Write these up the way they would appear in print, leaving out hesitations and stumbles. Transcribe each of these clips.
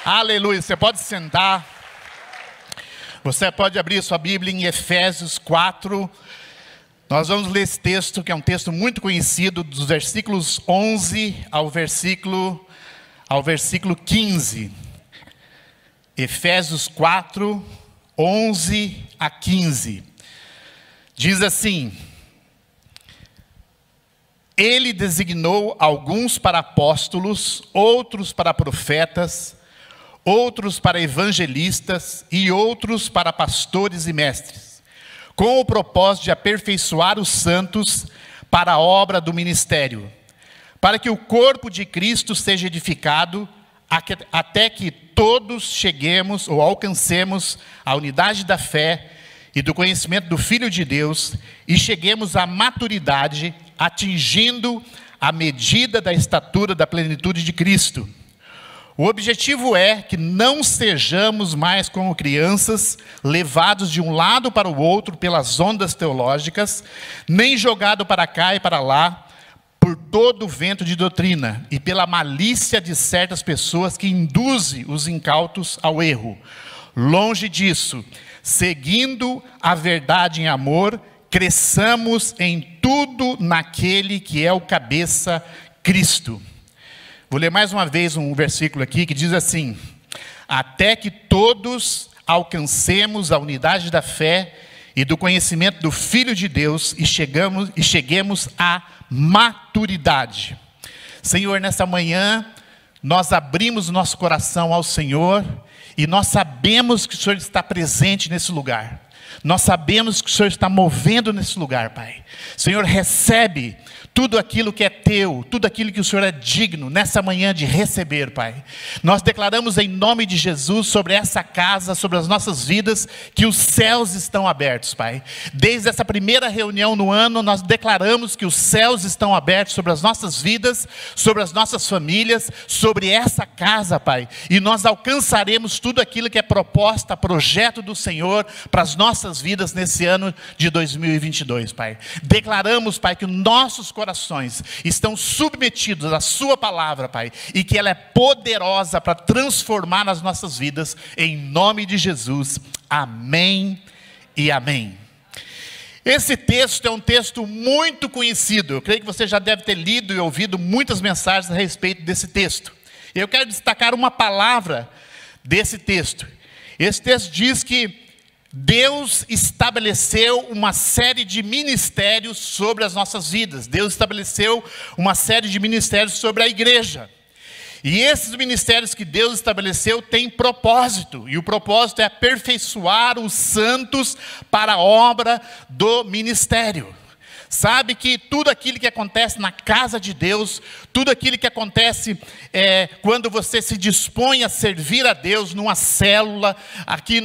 Aleluia, você pode sentar. Você pode abrir sua Bíblia em Efésios 4. Nós vamos ler esse texto, que é um texto muito conhecido, dos versículos 11 ao versículo 15. Efésios 4, 11 a 15. Diz assim: Ele designou alguns para apóstolos, outros para profetas, outros para evangelistas e outros para pastores e mestres, com o propósito de aperfeiçoar os santos para a obra do ministério, para que o corpo de Cristo seja edificado até que todos cheguemos ou alcancemos a unidade da fé e do conhecimento do Filho de Deus e cheguemos à maturidade, atingindo a medida da estatura da plenitude de Cristo. O objetivo é que não sejamos mais como crianças, levados de um lado para o outro pelas ondas teológicas, nem jogados para cá e para lá, por todo o vento de doutrina, e pela malícia de certas pessoas que induzem os incautos ao erro. Longe disso, seguindo a verdade em amor, cresçamos em tudo naquele que é o cabeça, Cristo. Vou ler mais uma vez um versículo aqui que diz assim: até que todos alcancemos a unidade da fé e do conhecimento do Filho de Deus e cheguemos à maturidade. Senhor, nessa manhã nós abrimos o nosso coração ao Senhor e nós sabemos que o Senhor está presente nesse lugar. Nós sabemos que o Senhor está movendo nesse lugar, Pai. Senhor, recebe tudo aquilo que é teu, tudo aquilo que o Senhor é digno nessa manhã de receber, Pai. Nós declaramos em nome de Jesus sobre essa casa, sobre as nossas vidas, que os céus estão abertos, Pai. Desde essa primeira reunião no ano, nós declaramos que os céus estão abertos sobre as nossas vidas, sobre as nossas famílias, sobre essa casa, Pai. E nós alcançaremos tudo aquilo que é proposta, projeto do Senhor para as nossas vidas nesse ano de 2022, Pai. Declaramos, Pai, que nossos corações estão submetidos à sua palavra, Pai, e que ela é poderosa para transformar as nossas vidas, em nome de Jesus, amém e amém. Esse texto é um texto muito conhecido, eu creio que você já deve ter lido e ouvido muitas mensagens a respeito desse texto. Eu quero destacar uma palavra desse texto. Esse texto diz que Deus estabeleceu uma série de ministérios sobre as nossas vidas. Deus estabeleceu uma série de ministérios sobre a igreja. E esses ministérios que Deus estabeleceu têm propósito. E o propósito é aperfeiçoar os santos para a obra do ministério. Sabe que tudo aquilo que acontece na casa de Deus, tudo aquilo que acontece quando você se dispõe a servir a Deus numa célula, aqui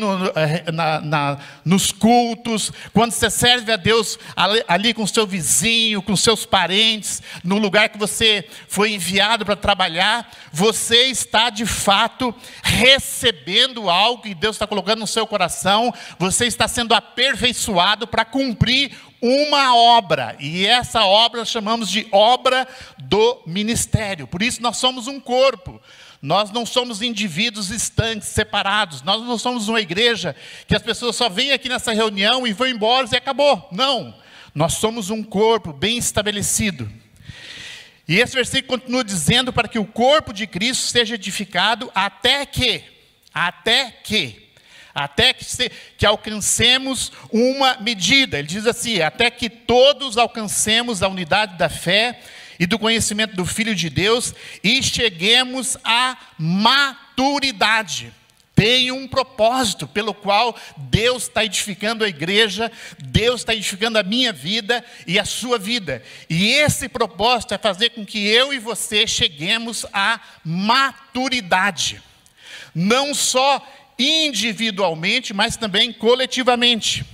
nos cultos, quando você serve a Deus ali com seu vizinho, com seus parentes, no lugar que você foi enviado para trabalhar, você está de fato recebendo algo que Deus está colocando no seu coração, você está sendo aperfeiçoado para cumprir uma obra, e essa obra nós chamamos de obra do ministério. Por isso nós somos um corpo, nós não somos indivíduos distantes, separados, nós não somos uma igreja que as pessoas só vêm aqui nessa reunião e vão embora e acabou. Não, nós somos um corpo bem estabelecido. E esse versículo continua dizendo para que o corpo de Cristo seja edificado até que alcancemos uma medida. Ele diz assim: até que todos alcancemos a unidade da fé e do conhecimento do Filho de Deus e cheguemos à maturidade. Tem um propósito pelo qual Deus está edificando a igreja, Deus está edificando a minha vida e a sua vida. E esse propósito é fazer com que eu e você cheguemos à maturidade. Não só individualmente, mas também coletivamente.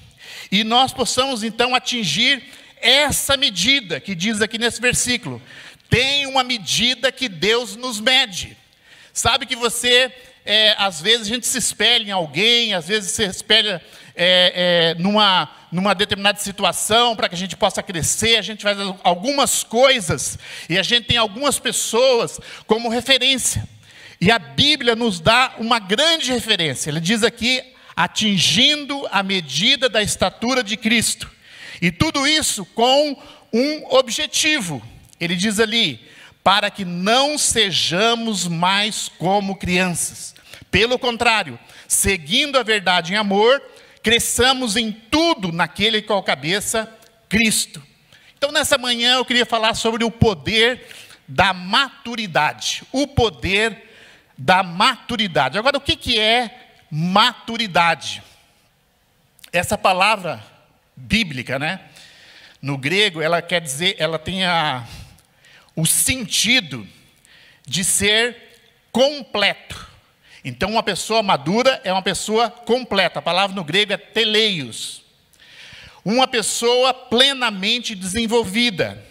E nós possamos então atingir essa medida que diz aqui nesse versículo. Tem uma medida que Deus nos mede. Sabe que você, às vezes a gente se espelha em alguém, às vezes se espelha numa determinada situação para que a gente possa crescer, a gente faz algumas coisas e a gente tem algumas pessoas como referência. E a Bíblia nos dá uma grande referência. Ele diz aqui, atingindo a medida da estatura de Cristo. E tudo isso com um objetivo. Ele diz ali, para que não sejamos mais como crianças. Pelo contrário, seguindo a verdade em amor, cresçamos em tudo naquele que é o cabeça, Cristo. Então nessa manhã eu queria falar sobre o poder da maturidade. O poder da maturidade. Agora, o que é maturidade? Essa palavra bíblica, né? No grego, ela quer dizer, ela tem o sentido de ser completo. Então, uma pessoa madura é uma pessoa completa. A palavra no grego é teleios. Uma pessoa plenamente desenvolvida.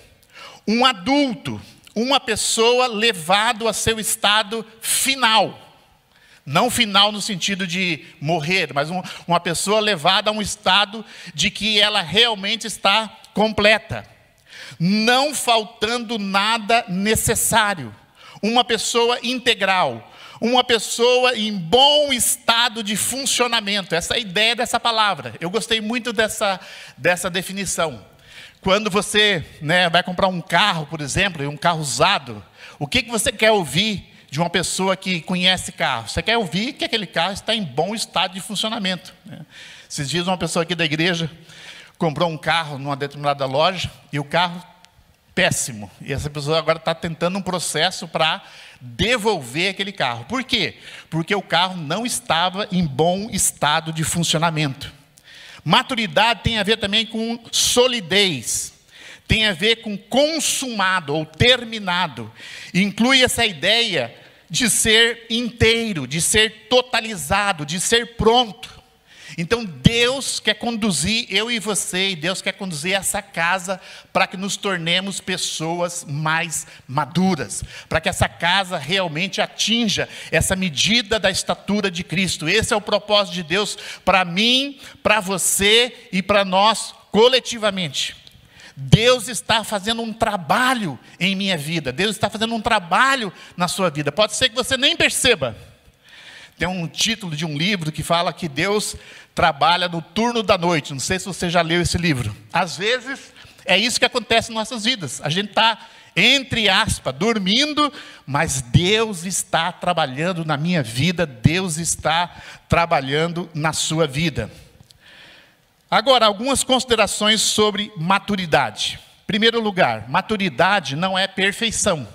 Um adulto. Uma pessoa levado a seu estado final. Não final no sentido de morrer, mas uma pessoa levada a um estado de que ela realmente está completa. Não faltando nada necessário. Uma pessoa integral. Uma pessoa em bom estado de funcionamento. Essa é a ideia dessa palavra. Eu gostei muito dessa definição. Quando você, vai comprar um carro, por exemplo, um carro usado, o que você quer ouvir de uma pessoa que conhece carro? Você quer ouvir que aquele carro está em bom estado de funcionamento. Esses dias uma pessoa aqui da igreja comprou um carro numa determinada loja e o carro péssimo. E essa pessoa agora está tentando um processo para devolver aquele carro. Por quê? Porque o carro não estava em bom estado de funcionamento. Maturidade tem a ver também com solidez. Tem a ver com consumado ou terminado. Inclui essa ideia de ser inteiro, de ser totalizado, de ser pronto. Então Deus quer conduzir eu e você, e Deus quer conduzir essa casa para que nos tornemos pessoas mais maduras, para que essa casa realmente atinja essa medida da estatura de Cristo. Esse é o propósito de Deus para mim, para você e para nós coletivamente. Deus está fazendo um trabalho em minha vida, Deus está fazendo um trabalho na sua vida. Pode ser que você nem perceba. Tem um título de um livro que fala que Deus trabalha no turno da noite. Não sei se você já leu esse livro. Às vezes, é isso que acontece em nossas vidas. A gente está, entre aspas, dormindo, mas Deus está trabalhando na minha vida, Deus está trabalhando na sua vida. Agora, algumas considerações sobre maturidade. Em primeiro lugar, maturidade não é perfeição.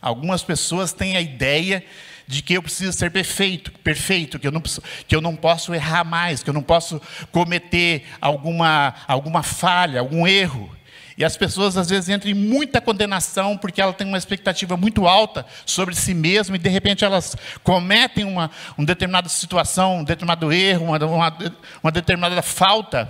Algumas pessoas têm a ideia de que eu preciso ser perfeito, que eu não posso errar mais, que eu não posso cometer alguma falha, algum erro. E as pessoas às vezes entram em muita condenação porque elas têm uma expectativa muito alta sobre si mesmas e de repente elas cometem uma determinada situação, um determinado erro, uma determinada falta,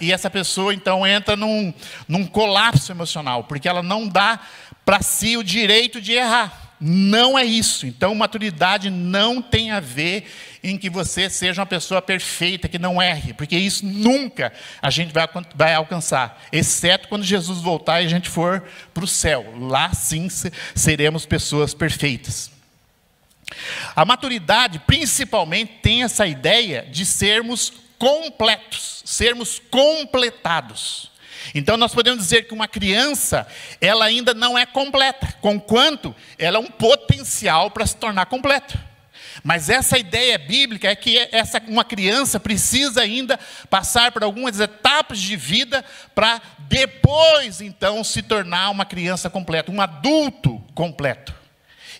e essa pessoa então entra num colapso emocional, porque ela não dá para si o direito de errar. Não é isso. Então, maturidade não tem a ver em que você seja uma pessoa perfeita, que não erre, porque isso nunca a gente vai alcançar, exceto quando Jesus voltar e a gente for para o céu. Lá sim seremos pessoas perfeitas. A maturidade, principalmente, tem essa ideia de sermos completos, sermos completados. Então nós podemos dizer que uma criança, ela ainda não é completa, conquanto ela é um potencial para se tornar completa. Mas essa ideia bíblica é que uma criança precisa ainda passar por algumas etapas de vida para depois então se tornar uma criança completa, um adulto completo.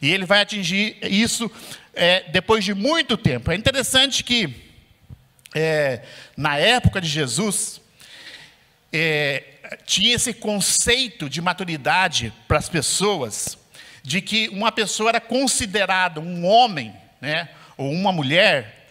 E ele vai atingir isso depois de muito tempo. É interessante que na época de Jesus, tinha esse conceito de maturidade para as pessoas, de que uma pessoa era considerada um homem, ou uma mulher,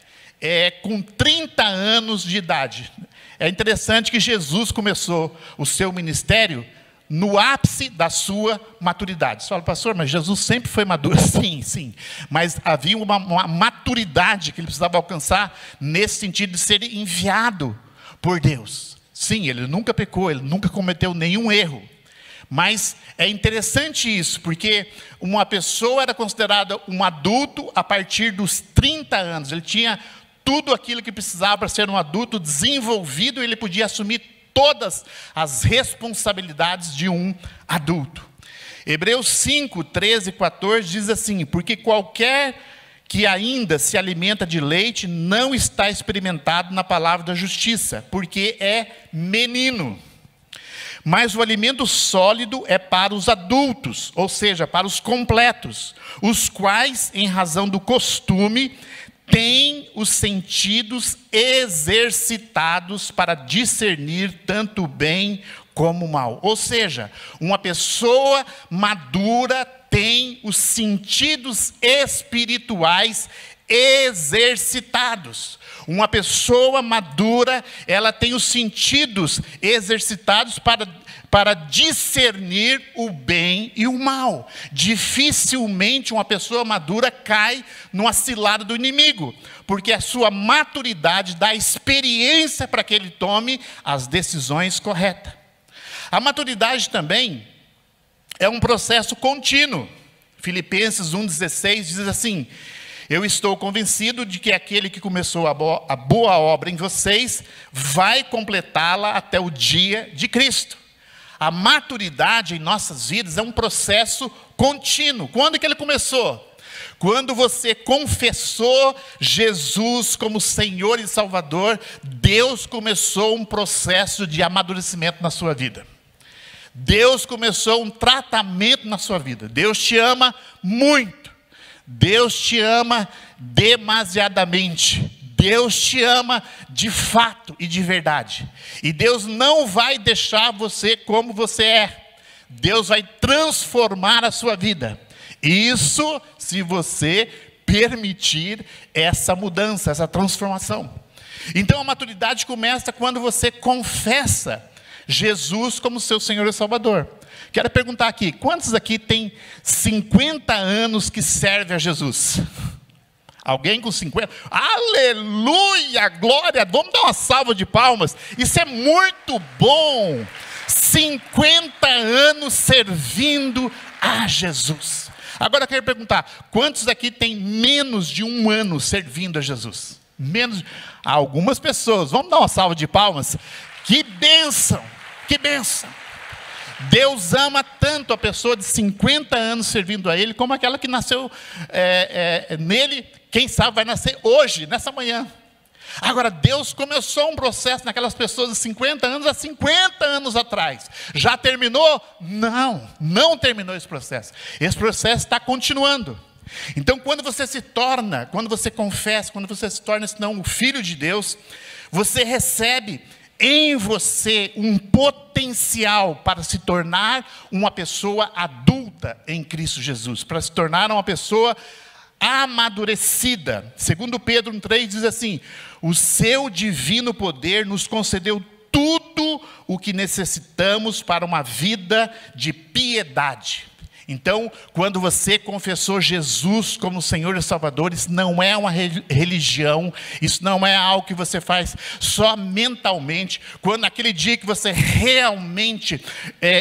com 30 anos de idade. É interessante que Jesus começou o seu ministério no ápice da sua maturidade. Você fala, pastor, mas Jesus sempre foi maduro. Sim, sim. Mas havia uma maturidade que ele precisava alcançar nesse sentido de ser enviado por Deus. Sim, ele nunca pecou, ele nunca cometeu nenhum erro. Mas é interessante isso, porque uma pessoa era considerada um adulto a partir dos 30 anos. Ele tinha tudo aquilo que precisava para ser um adulto desenvolvido, e ele podia assumir todas as responsabilidades de um adulto. Hebreus 5, 13 e 14 diz assim: porque qualquer que ainda se alimenta de leite não está experimentado na palavra da justiça, porque é menino. Mas o alimento sólido é para os adultos, ou seja, para os completos, os quais, em razão do costume, têm os sentidos exercitados para discernir tanto o bem como o mal. Ou seja, uma pessoa madura tem os sentidos espirituais exercitados. Uma pessoa madura, ela tem os sentidos exercitados para discernir o bem e o mal. Dificilmente uma pessoa madura cai numa cilada do inimigo, porque a sua maturidade dá experiência para que ele tome as decisões corretas. A maturidade também é um processo contínuo. Filipenses 1,16 diz assim: eu estou convencido de que aquele que começou a boa obra em vocês vai completá-la até o dia de Cristo. A maturidade em nossas vidas é um processo contínuo. Quando que ele começou? Quando você confessou Jesus como Senhor e Salvador, Deus começou um processo de amadurecimento na sua vida. Deus começou um tratamento na sua vida. Deus te ama muito. Deus te ama demasiadamente. Deus te ama de fato e de verdade. E Deus não vai deixar você como você é. Deus vai transformar a sua vida. Isso se você permitir essa mudança, essa transformação. Então a maturidade começa quando você confessa Jesus como seu Senhor e Salvador. Quero perguntar aqui, quantos aqui tem 50 anos que serve a Jesus? Alguém com 50? Aleluia, glória, vamos dar uma salva de palmas. Isso é muito bom. 50 anos servindo a Jesus. Agora eu quero perguntar, quantos aqui tem menos de um ano servindo a Jesus? Menos, algumas pessoas, vamos dar uma salva de palmas. Que bênção, que bênção. Deus ama tanto a pessoa de 50 anos servindo a Ele, como aquela que nasceu nele, quem sabe vai nascer hoje, nessa manhã. Agora, Deus começou um processo naquelas pessoas de 50 anos, há 50 anos atrás. Já terminou? Não, não terminou esse processo. Esse processo está continuando. Então, quando você se torna, quando você confessa, quando você se torna, senão, o Filho de Deus, você recebe em você um potencial para se tornar uma pessoa adulta em Cristo Jesus, para se tornar uma pessoa amadurecida. Segundo Pedro 1,3 diz assim: o seu divino poder nos concedeu tudo o que necessitamos para uma vida de piedade. Então, quando você confessou Jesus como Senhor e Salvador, isso não é uma religião, isso não é algo que você faz só mentalmente. Quando naquele dia que você realmente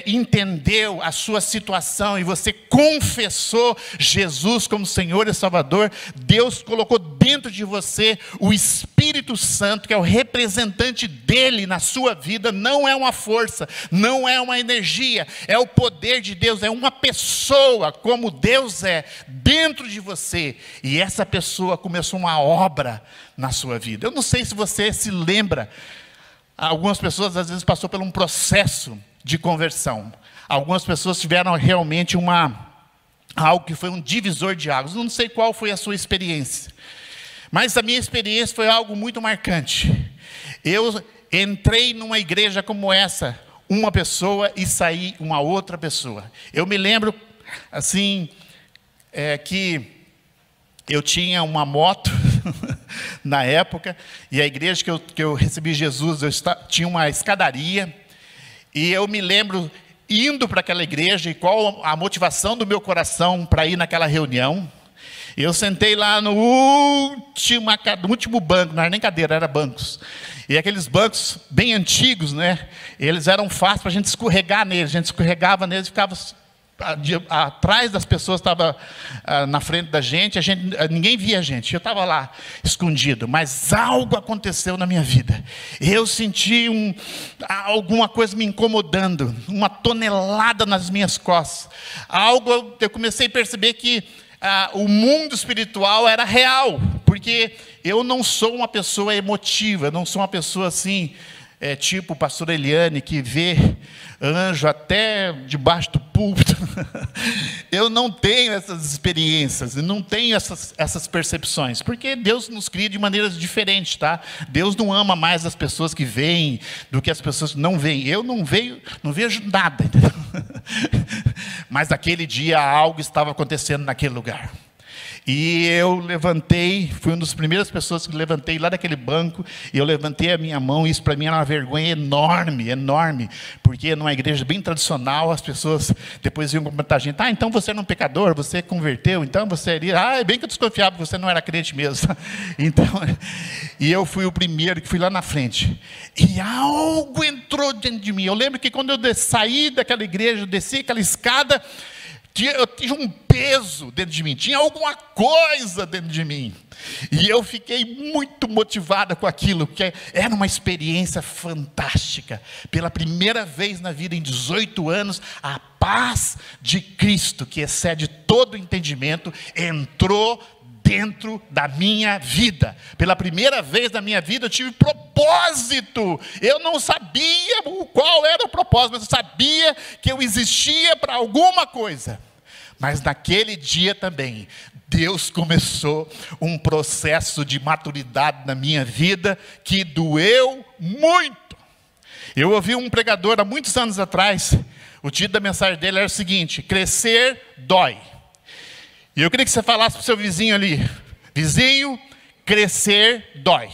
entendeu a sua situação e você confessou Jesus como Senhor e Salvador, Deus colocou dentro de você o Espírito Santo, que é o representante dele na sua vida. Não é uma força, não é uma energia, é o poder de Deus, é uma pessoa como Deus é dentro de você, e essa pessoa começou uma obra na sua vida. Eu não sei se você se lembra, algumas pessoas às vezes passou por um processo de conversão, algumas pessoas tiveram realmente algo que foi um divisor de águas. Eu não sei qual foi a sua experiência, mas a minha experiência foi algo muito marcante. Eu entrei numa igreja como essa, uma pessoa, e saí uma outra pessoa. Eu me lembro assim, que eu tinha uma moto na época, e a igreja que eu recebi Jesus, tinha uma escadaria, e eu me lembro indo para aquela igreja, e qual a motivação do meu coração para ir naquela reunião. Eu sentei lá no último banco, não era nem cadeira, era bancos. E aqueles bancos bem antigos, né? Eles eram fáceis para a gente escorregar neles. A gente escorregava neles e ficava atrás das pessoas, estava na frente da gente, ninguém via a gente. Eu estava lá escondido, mas algo aconteceu na minha vida. Eu senti alguma coisa me incomodando, uma tonelada nas minhas costas. Eu comecei a perceber que o mundo espiritual era real, porque eu não sou uma pessoa emotiva, eu não sou uma pessoa assim, tipo o pastor Eliane, que vê anjo até debaixo do púlpito. Eu não tenho essas experiências, eu não tenho essas percepções, porque Deus nos cria de maneiras diferentes, tá? Deus não ama mais as pessoas que veem do que as pessoas que não veem. Eu não vejo nada, entendeu? Mas naquele dia algo estava acontecendo naquele lugar. E eu levantei, fui uma das primeiras pessoas que levantei lá daquele banco, e eu levantei a minha mão, e isso para mim era uma vergonha enorme, enorme, porque numa igreja bem tradicional, as pessoas depois iam comentar a gente, então você era um pecador, você converteu, então você iria, é bem que eu desconfiava que você não era crente mesmo. Então, e eu fui o primeiro que fui lá na frente, e algo entrou dentro de mim. Eu lembro que quando eu saí daquela igreja, desci aquela escada, eu tinha um peso dentro de mim, tinha alguma coisa dentro de mim, e eu fiquei muito motivada com aquilo, que era uma experiência fantástica. Pela primeira vez na vida, em 18 anos, a paz de Cristo, que excede todo entendimento, entrou dentro da minha vida. Pela primeira vez na minha vida eu tive propósito. Eu não sabia qual era o propósito, mas eu sabia que eu existia para alguma coisa. Mas naquele dia também, Deus começou um processo de maturidade na minha vida que doeu muito. Eu ouvi um pregador há muitos anos atrás, o título da mensagem dele era o seguinte: crescer dói. E eu queria que você falasse para o seu vizinho ali: vizinho, crescer dói.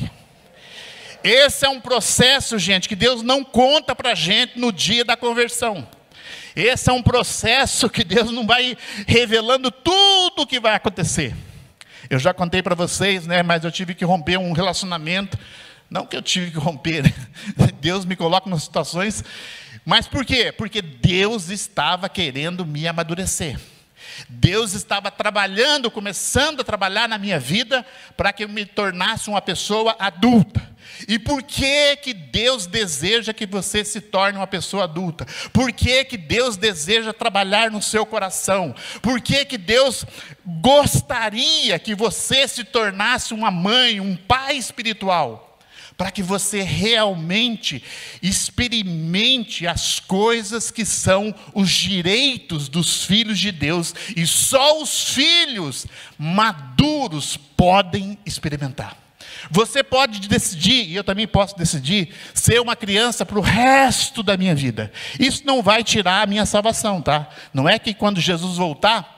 Esse é um processo, gente, que Deus não conta para a gente no dia da conversão. Esse é um processo que Deus não vai revelando tudo o que vai acontecer. Eu já contei para vocês, né, mas eu tive que romper um relacionamento. Não que eu tive que romper, né? Deus me coloca nas situações. Mas por quê? Porque Deus estava querendo me amadurecer. Deus estava trabalhando, começando a trabalhar na minha vida para que eu me tornasse uma pessoa adulta. E por que que Deus deseja que você se torne uma pessoa adulta? Por que que Deus deseja trabalhar no seu coração? Por que que Deus gostaria que você se tornasse uma mãe, um pai espiritual? Para que você realmente experimente as coisas que são os direitos dos filhos de Deus, e só os filhos maduros podem experimentar. Você pode decidir, e eu também posso decidir, ser uma criança para o resto da minha vida. Isso não vai tirar a minha salvação, tá? Não é que quando Jesus voltar,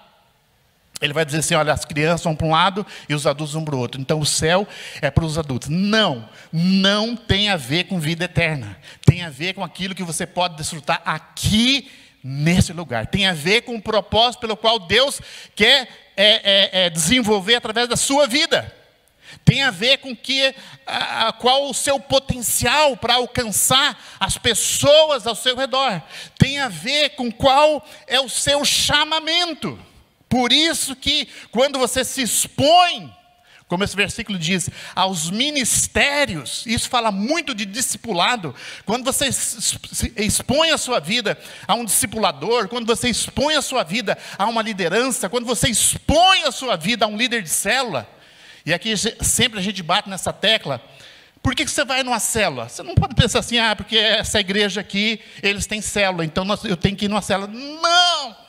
Ele vai dizer assim: olha, as crianças vão para um lado e os adultos vão para o outro. Então o céu é para os adultos. Não, não tem a ver com vida eterna. Tem a ver com aquilo que você pode desfrutar aqui nesse lugar. Tem a ver com o propósito pelo qual Deus quer desenvolver através da sua vida. Tem a ver com qual o seu potencial para alcançar as pessoas ao seu redor. Tem a ver com qual é o seu chamamento. Por isso que quando você se expõe, como esse versículo diz, aos ministérios, isso fala muito de discipulado. Quando você expõe a sua vida a um discipulador, quando você expõe a sua vida a uma liderança, quando você expõe a sua vida a um líder de célula, e aqui sempre a gente bate nessa tecla: por que você vai numa célula? Você não pode pensar assim: porque essa igreja aqui, eles têm célula, então eu tenho que ir numa célula. Não!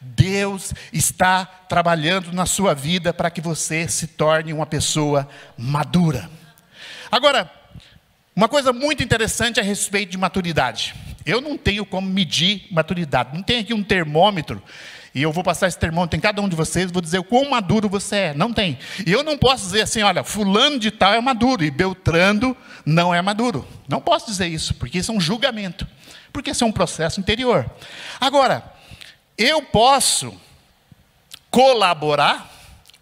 Deus está trabalhando na sua vida para que você se torne uma pessoa madura. Agora, uma coisa muito interessante a respeito de maturidade. Eu não tenho como medir maturidade. Não tem aqui um termômetro, e eu vou passar esse termômetro em cada um de vocês, vou dizer o quão maduro você é. Não tem. E eu não posso dizer assim: olha, fulano de tal é maduro e Beltrano não é maduro. Não posso dizer isso, porque isso é um julgamento. Porque isso é um processo interior. Agora, eu posso colaborar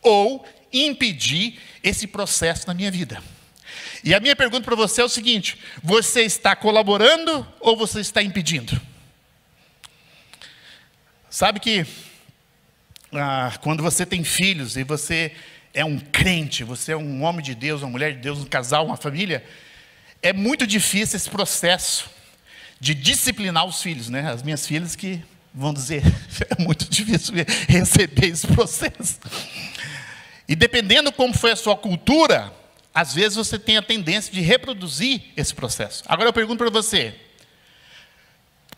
ou impedir esse processo na minha vida. E a minha pergunta para você é o seguinte: você está colaborando ou você está impedindo? Sabe que quando você tem filhos e você é um crente, você é um homem de Deus, uma mulher de Deus, um casal, uma família, é muito difícil esse processo de disciplinar os filhos, né? As minhas filhas que vão dizer, é muito difícil receber esse processo. E dependendo como foi a sua cultura, às vezes você tem a tendência de reproduzir esse processo. Agora eu pergunto para você,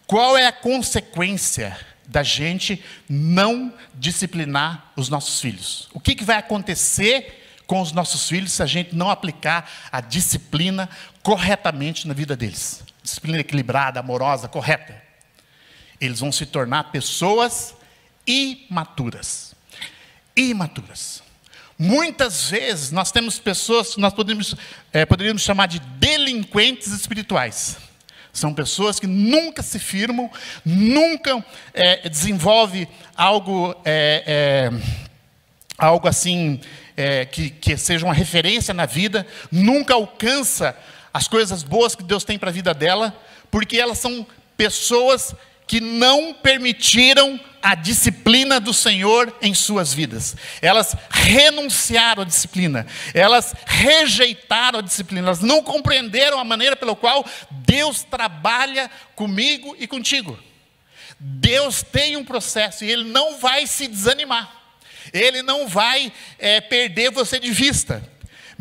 qual é a consequência da gente não disciplinar os nossos filhos? O que vai acontecer com os nossos filhos se a gente não aplicar a disciplina corretamente na vida deles? Disciplina equilibrada, amorosa, correta. Eles vão se tornar pessoas imaturas. Imaturas. Muitas vezes nós temos pessoas que nós poderíamos chamar de delinquentes espirituais. São pessoas que nunca se firmam, nunca desenvolvem algo assim, que seja uma referência na vida, nunca alcança as coisas boas que Deus tem para a vida dela, porque elas são pessoas que não permitiram a disciplina do Senhor em suas vidas. Elas renunciaram à disciplina, elas rejeitaram a disciplina, elas não compreenderam a maneira pela qual Deus trabalha comigo e contigo. Deus tem um processo e Ele não vai se desanimar, Ele não vai perder você de vista.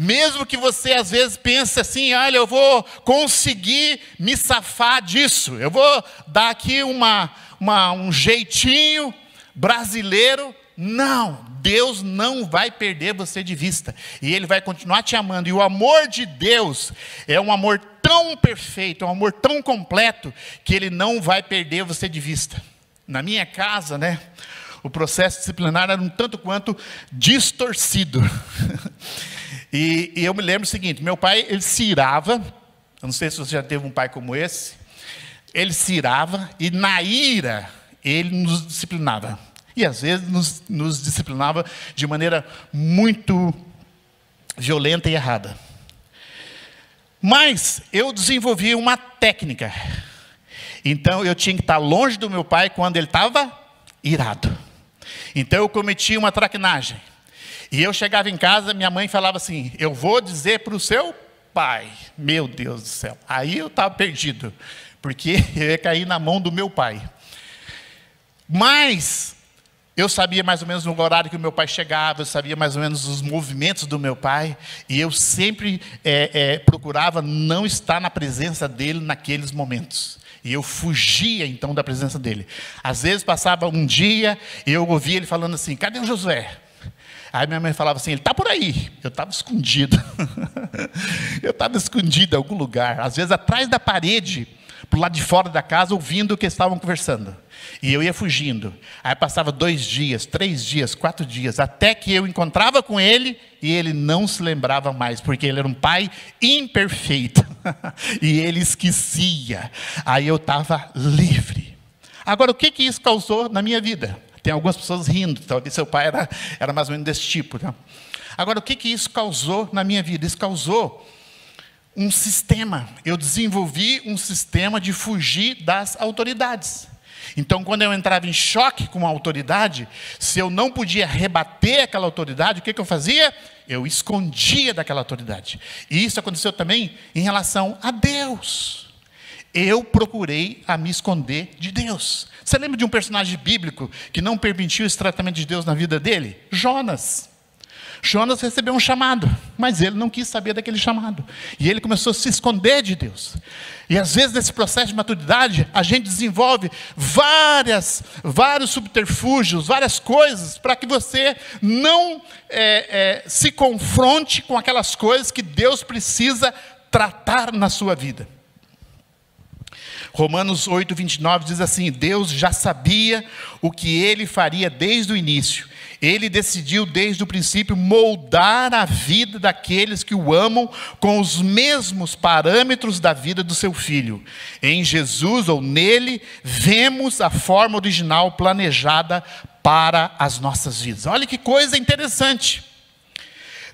Mesmo que você às vezes pense assim, olha, eu vou conseguir me safar disso, eu vou dar aqui um jeitinho brasileiro. Não, Deus não vai perder você de vista, e Ele vai continuar te amando, e o amor de Deus é um amor tão perfeito, é um amor tão completo, que Ele não vai perder você de vista. Na minha casa, né, o processo disciplinar era um tanto quanto distorcido. E eu me lembro o seguinte, meu pai, ele se irava, eu não sei se você já teve um pai como esse, ele se irava e na ira ele nos disciplinava. E às vezes nos disciplinava de maneira muito violenta e errada. Mas eu desenvolvi uma técnica. Então eu tinha que estar longe do meu pai quando ele estava irado. Então eu cometia uma traquinagem. E eu chegava em casa, minha mãe falava assim, eu vou dizer para o seu pai. Meu Deus do céu. Aí eu estava perdido, porque eu ia cair na mão do meu pai. Mas eu sabia mais ou menos no horário que o meu pai chegava, eu sabia mais ou menos os movimentos do meu pai, e eu sempre procurava não estar na presença dele naqueles momentos. E eu fugia então da presença dele. Às vezes passava um dia, e eu ouvia ele falando assim, cadê o Josué? Aí minha mãe falava assim, ele está por aí. Eu estava escondido. Eu estava escondido em algum lugar. Às vezes atrás da parede, para o lado de fora da casa, ouvindo o que estavam conversando. E eu ia fugindo. Aí passava 2 dias, 3 dias, 4 dias, até que eu encontrava com ele e ele não se lembrava mais, porque ele era um pai imperfeito. E ele esquecia. Aí eu estava livre. Agora, o que isso causou na minha vida? Tem algumas pessoas rindo, talvez seu pai era mais ou menos desse tipo. Né? Agora, o que isso causou na minha vida? Isso causou um sistema. Eu desenvolvi um sistema de fugir das autoridades. Então, quando eu entrava em choque com a autoridade, se eu não podia rebater aquela autoridade, o que eu fazia? Eu escondia daquela autoridade. E isso aconteceu também em relação a Deus. Eu procurei a me esconder de Deus. Você lembra de um personagem bíblico que não permitiu esse tratamento de Deus na vida dele? Jonas. Jonas recebeu um chamado, mas ele não quis saber daquele chamado. E ele começou a se esconder de Deus. E às vezes nesse processo de maturidade, a gente desenvolve vários subterfúgios, várias coisas, para que você não se confronte com aquelas coisas que Deus precisa tratar na sua vida. Romanos 8, 29 diz assim, Deus já sabia o que Ele faria desde o início. Ele decidiu desde o princípio moldar a vida daqueles que o amam com os mesmos parâmetros da vida do seu Filho. Em Jesus ou nele, vemos a forma original planejada para as nossas vidas. Olha que coisa interessante.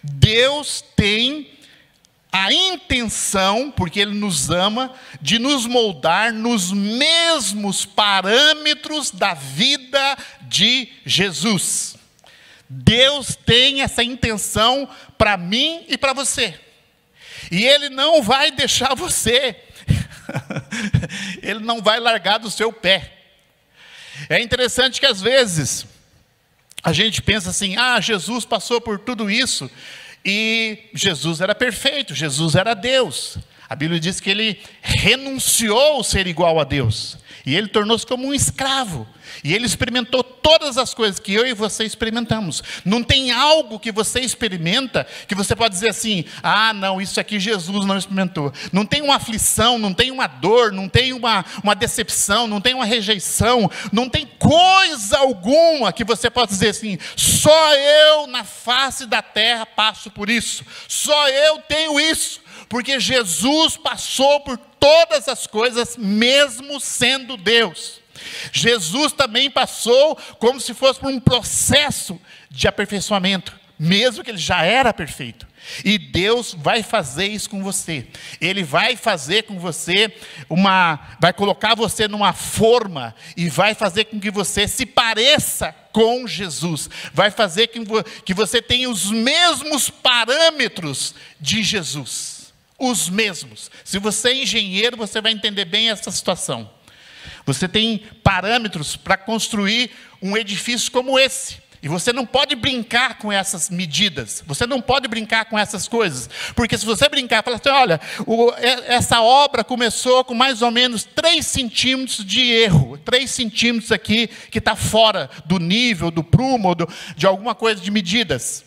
Deus tem a intenção, porque Ele nos ama, de nos moldar nos mesmos parâmetros da vida de Jesus. Deus tem essa intenção para mim e para você. E Ele não vai deixar você, Ele não vai largar do seu pé. É interessante que às vezes a gente pensa assim, Jesus passou por tudo isso, e Jesus era perfeito, Jesus era Deus. A Bíblia diz que Ele renunciou a ser igual a Deus, e Ele tornou-se como um escravo, e Ele experimentou todas as coisas que eu e você experimentamos. Não tem algo que você experimenta, que você pode dizer assim, não, isso aqui Jesus não experimentou. Não tem uma aflição, não tem uma dor, não tem uma decepção, não tem uma rejeição, não tem coisa alguma que você possa dizer assim, só eu na face da terra passo por isso, só eu tenho isso. Porque Jesus passou por todas as coisas, mesmo sendo Deus. Jesus também passou como se fosse por um processo de aperfeiçoamento, mesmo que Ele já era perfeito. E Deus vai fazer isso com você. Ele vai fazer com você vai colocar você numa forma e vai fazer com que você se pareça com Jesus. Vai fazer que você tenha os mesmos parâmetros de Jesus. Os mesmos. Se você é engenheiro, você vai entender bem essa situação. Você tem parâmetros para construir um edifício como esse. E você não pode brincar com essas medidas. Você não pode brincar com essas coisas. Porque se você brincar, falar assim, olha, essa obra começou com mais ou menos 3 centímetros de erro. 3 centímetros aqui que está fora do nível, do prumo, ou de alguma coisa de medidas.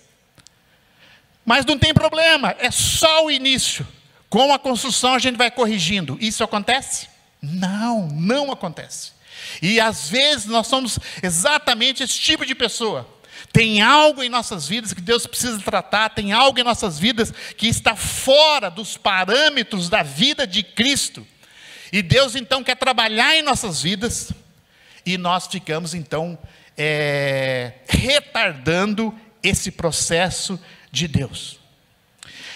Mas não tem problema, é só o início. Com a construção a gente vai corrigindo. Isso acontece? Não, não acontece. E às vezes nós somos exatamente esse tipo de pessoa. Tem algo em nossas vidas que Deus precisa tratar, tem algo em nossas vidas que está fora dos parâmetros da vida de Cristo. E Deus então quer trabalhar em nossas vidas, e nós ficamos então retardando esse processo de Deus.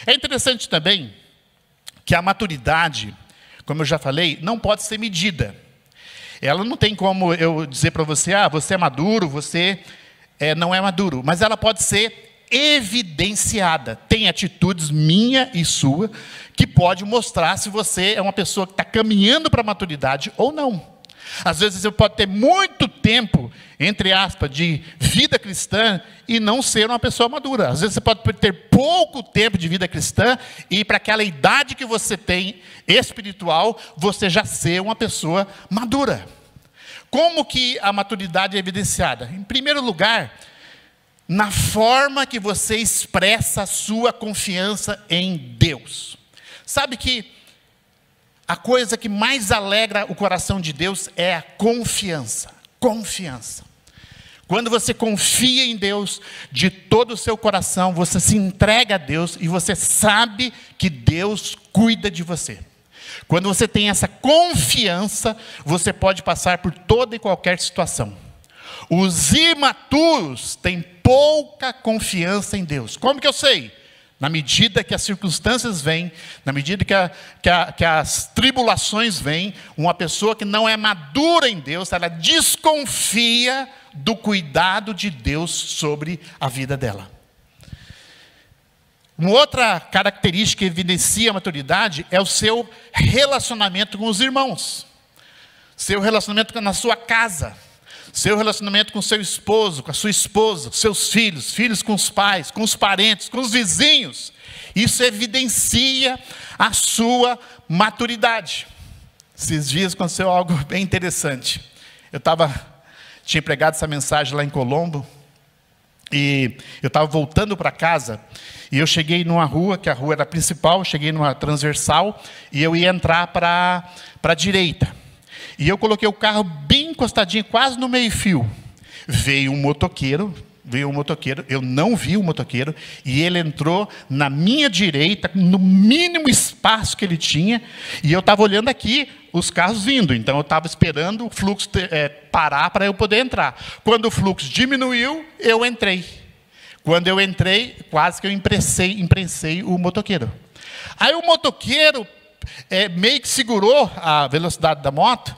É interessante também que a maturidade, como eu já falei, não pode ser medida. Ela não tem como eu dizer para você, você é maduro, você não é maduro. Mas ela pode ser evidenciada. Tem atitudes minha e sua que pode mostrar se você é uma pessoa que está caminhando para a maturidade ou não. Às vezes você pode ter muito tempo, entre aspas, de vida cristã e não ser uma pessoa madura. Às vezes você pode ter pouco tempo de vida cristã e para aquela idade que você tem espiritual, você já ser uma pessoa madura. Como que a maturidade é evidenciada? Em primeiro lugar, na forma que você expressa a sua confiança em Deus. Sabe que a coisa que mais alegra o coração de Deus é a confiança. Confiança. Quando você confia em Deus de todo o seu coração, você se entrega a Deus e você sabe que Deus cuida de você. Quando você tem essa confiança, você pode passar por toda e qualquer situação. Os imaturos têm pouca confiança em Deus. Como que eu sei? Na medida que as circunstâncias vêm, na medida que as tribulações vêm, uma pessoa que não é madura em Deus, ela desconfia do cuidado de Deus sobre a vida dela. Uma outra característica que evidencia a maturidade é o seu relacionamento com os irmãos. Seu relacionamento na sua casa. Seu relacionamento com seu esposo, com a sua esposa, com seus filhos, filhos com os pais, com os parentes, com os vizinhos. Isso evidencia a sua maturidade. Esses dias aconteceu algo bem interessante. Tinha pregado essa mensagem lá em Colombo, e eu estava voltando para casa, e eu cheguei numa rua, que a rua era a principal, cheguei numa transversal, e eu ia entrar para a direita. E eu coloquei o carro bem encostadinho, quase no meio-fio. Veio um motoqueiro, eu não vi o motoqueiro, e ele entrou na minha direita, no mínimo espaço que ele tinha, e eu estava olhando aqui os carros vindo, então eu estava esperando o fluxo parar para eu poder entrar. Quando o fluxo diminuiu, eu entrei. Quando eu entrei, quase que eu imprensei o motoqueiro. Aí o motoqueiro meio que segurou a velocidade da moto,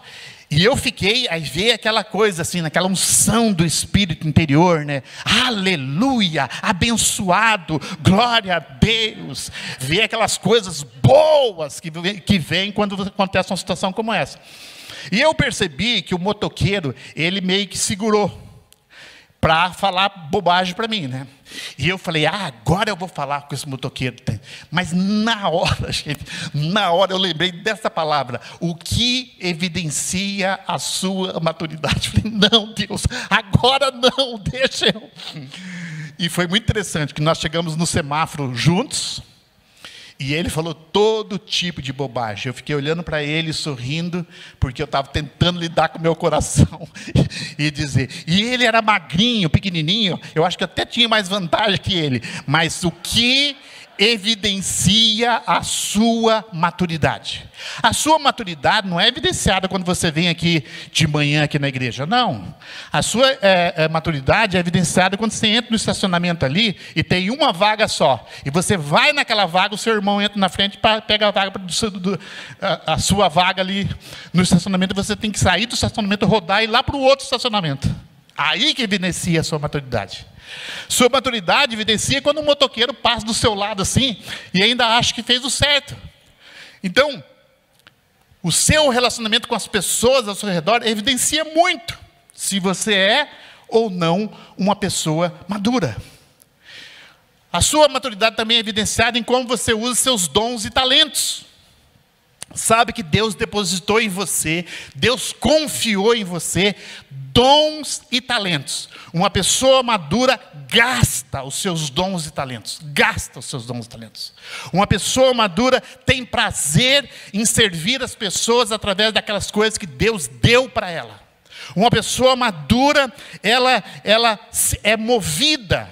e eu fiquei, aí veio aquela coisa assim, naquela unção do Espírito interior, né? Aleluia, abençoado, glória a Deus. Veio aquelas coisas boas que vem quando acontece uma situação como essa. E eu percebi que o motoqueiro, ele meio que segurou para falar bobagem para mim, né? E eu falei, agora eu vou falar com esse motoqueiro. Mas na hora, gente, eu lembrei dessa palavra, o que evidencia a sua maturidade. Eu falei, não, Deus, agora não, deixa eu. E foi muito interessante, que nós chegamos no semáforo juntos, e ele falou todo tipo de bobagem. Eu fiquei olhando para ele, sorrindo, porque eu estava tentando lidar com o meu coração e dizer. E ele era magrinho, pequenininho, eu acho que até tinha mais vantagem que ele. Mas o que evidencia a sua maturidade? A sua maturidade não é evidenciada quando você vem aqui de manhã aqui na igreja, não. A sua maturidade é evidenciada quando você entra no estacionamento ali e tem uma vaga só, e você vai naquela vaga, o seu irmão entra na frente, pega a vaga a sua vaga ali no estacionamento, e você tem que sair do estacionamento, rodar e ir lá para o outro estacionamento. Aí que evidencia a sua maturidade. Sua maturidade evidencia quando um motoqueiro passa do seu lado assim e ainda acha que fez o certo. Então, o seu relacionamento com as pessoas ao seu redor evidencia muito se você é ou não uma pessoa madura. A sua maturidade também é evidenciada em como você usa seus dons e talentos. Sabe que Deus depositou em você, Deus confiou em você dons e talentos. Uma pessoa madura gasta os seus dons e talentos. Gasta os seus dons e talentos. Uma pessoa madura tem prazer em servir as pessoas através daquelas coisas que Deus deu para ela. Uma pessoa madura, ela é movida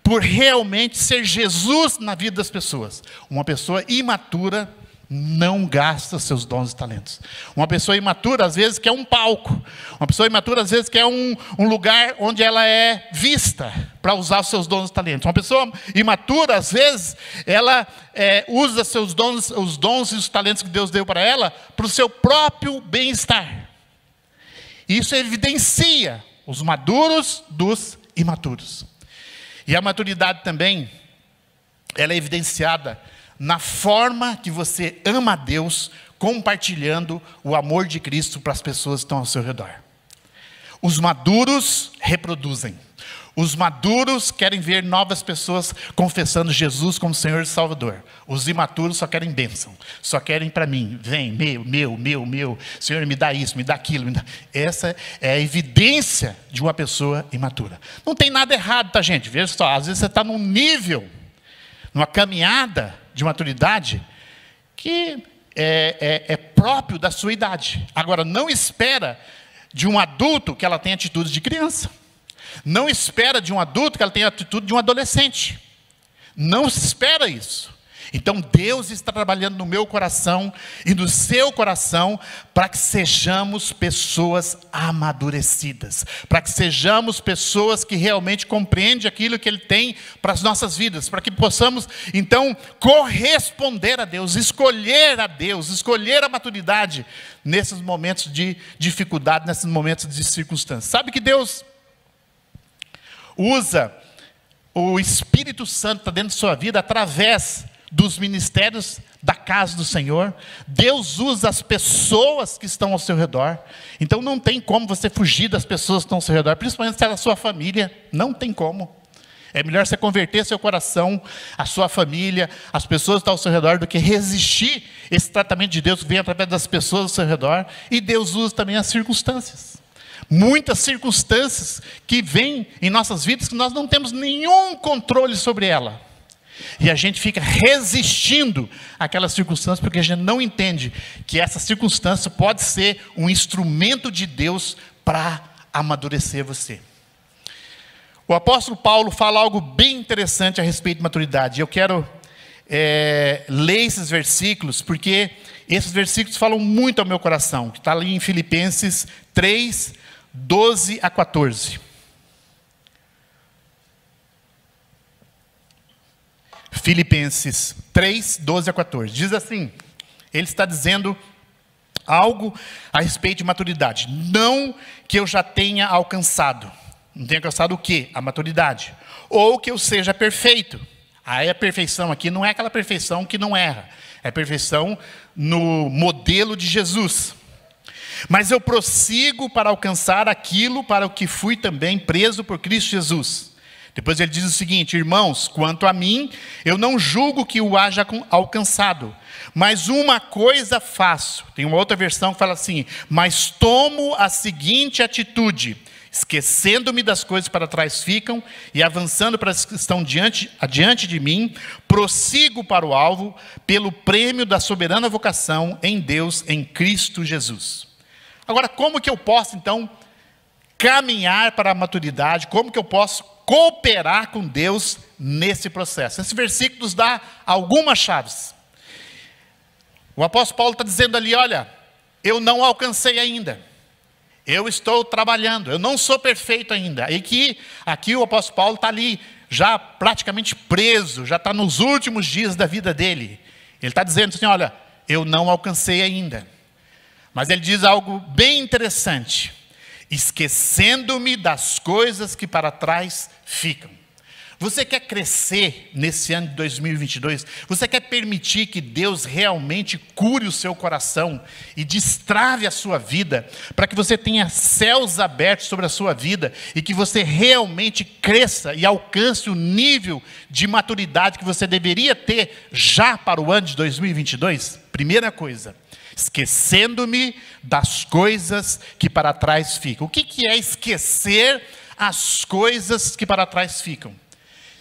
por realmente ser Jesus na vida das pessoas. Uma pessoa imatura não gasta seus dons e talentos. Uma pessoa imatura, às vezes, quer um palco. Uma pessoa imatura, às vezes, quer um lugar onde ela é vista para usar os seus dons e talentos. Uma pessoa imatura, às vezes, ela usa os dons e os talentos que Deus deu para ela para o seu próprio bem-estar. Isso evidencia os maduros dos imaturos. E a maturidade também, ela é evidenciada na forma que você ama a Deus, compartilhando o amor de Cristo para as pessoas que estão ao seu redor. Os maduros reproduzem. Os maduros querem ver novas pessoas confessando Jesus como Senhor e Salvador. Os imaturos só querem bênção. Só querem para mim. Vem, meu. Senhor, me dá isso, me dá aquilo. Essa é a evidência de uma pessoa imatura. Não tem nada errado, tá, gente? Veja só, às vezes você está num nível, numa caminhada de maturidade que é próprio da sua idade. Agora, não espera de um adulto que ela tenha atitudes de criança. Não espera de um adulto que ela tenha atitude de um adolescente. Não se espera isso. Então Deus está trabalhando no meu coração e no seu coração para que sejamos pessoas amadurecidas, para que sejamos pessoas que realmente compreendem aquilo que Ele tem para as nossas vidas, para que possamos então corresponder a Deus, escolher a maturidade nesses momentos de dificuldade, nesses momentos de circunstância. Sabe que Deus usa o Espírito Santo dentro da sua vida através dos ministérios da casa do Senhor. Deus usa as pessoas que estão ao seu redor. Então não tem como você fugir das pessoas que estão ao seu redor, principalmente se é a sua família. Não tem como. É melhor você converter seu coração, a sua família, as pessoas que estão ao seu redor, do que resistir esse tratamento de Deus que vem através das pessoas ao seu redor. E Deus usa também as circunstâncias. Muitas circunstâncias que vêm em nossas vidas que nós não temos nenhum controle sobre ela. E a gente fica resistindo àquelas circunstâncias porque a gente não entende que essa circunstância pode ser um instrumento de Deus para amadurecer você. O apóstolo Paulo fala algo bem interessante a respeito de maturidade. Eu quero ler esses versículos porque esses versículos falam muito ao meu coração. Que está ali em Filipenses 3, 12 a 14. Filipenses 3, 12 a 14. Diz assim, ele está dizendo algo a respeito de maturidade. Não que eu já tenha alcançado. Não tenha alcançado o quê? A maturidade. Ou que eu seja perfeito. Aí a perfeição aqui não é aquela perfeição que não erra. É perfeição no modelo de Jesus. Mas eu prossigo para alcançar aquilo para o que fui também preso por Cristo Jesus. Depois ele diz o seguinte: irmãos, quanto a mim, eu não julgo que o haja alcançado, mas uma coisa faço. Tem uma outra versão que fala assim: mas tomo a seguinte atitude, esquecendo-me das coisas para trás ficam, e avançando para as que estão adiante de mim, prossigo para o alvo, pelo prêmio da soberana vocação em Deus, em Cristo Jesus. Agora, como que eu posso, então, caminhar para a maturidade? Como que eu posso cooperar com Deus nesse processo? Esse versículo nos dá algumas chaves. O apóstolo Paulo está dizendo ali, olha, eu não alcancei ainda. Eu estou trabalhando, eu não sou perfeito ainda. E que aqui o apóstolo Paulo está ali, já praticamente preso, já está nos últimos dias da vida dele. Ele está dizendo assim, olha, eu não alcancei ainda. Mas ele diz algo bem interessante: esquecendo-me das coisas que para trás ficam. Você quer crescer nesse ano de 2022? Você quer permitir que Deus realmente cure o seu coração e destrave a sua vida, para que você tenha céus abertos sobre a sua vida e que você realmente cresça e alcance o nível de maturidade que você deveria ter já para o ano de 2022? Primeira coisa, esquecendo-me das coisas que para trás ficam. O que é esquecer as coisas que para trás ficam?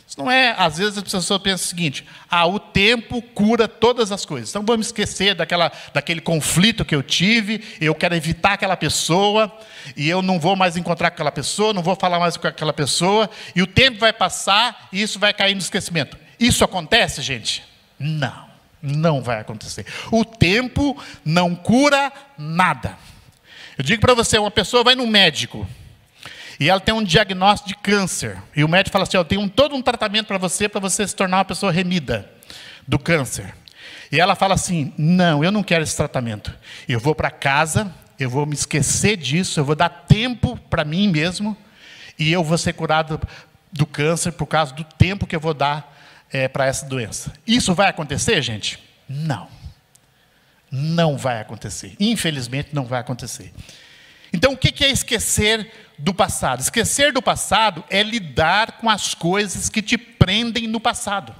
Isso não é, às vezes a pessoa pensa o seguinte: o tempo cura todas as coisas. Então vamos esquecer daquele conflito que eu tive, eu quero evitar aquela pessoa, e eu não vou mais encontrar com aquela pessoa, não vou falar mais com aquela pessoa, e o tempo vai passar e isso vai cair no esquecimento. Isso acontece, gente? Não. Não vai acontecer. O tempo não cura nada. Eu digo para você, uma pessoa vai no médico e ela tem um diagnóstico de câncer, e o médico fala assim, eu tenho todo um tratamento para você se tornar uma pessoa remida do câncer. E ela fala assim, não, eu não quero esse tratamento. Eu vou para casa, eu vou me esquecer disso, eu vou dar tempo para mim mesmo, e eu vou ser curado do câncer por causa do tempo que eu vou dar para essa doença. Isso vai acontecer, gente? Não. Não vai acontecer. Infelizmente, não vai acontecer. Então, o que é esquecer do passado? Esquecer do passado é lidar com as coisas que te prendem no passado.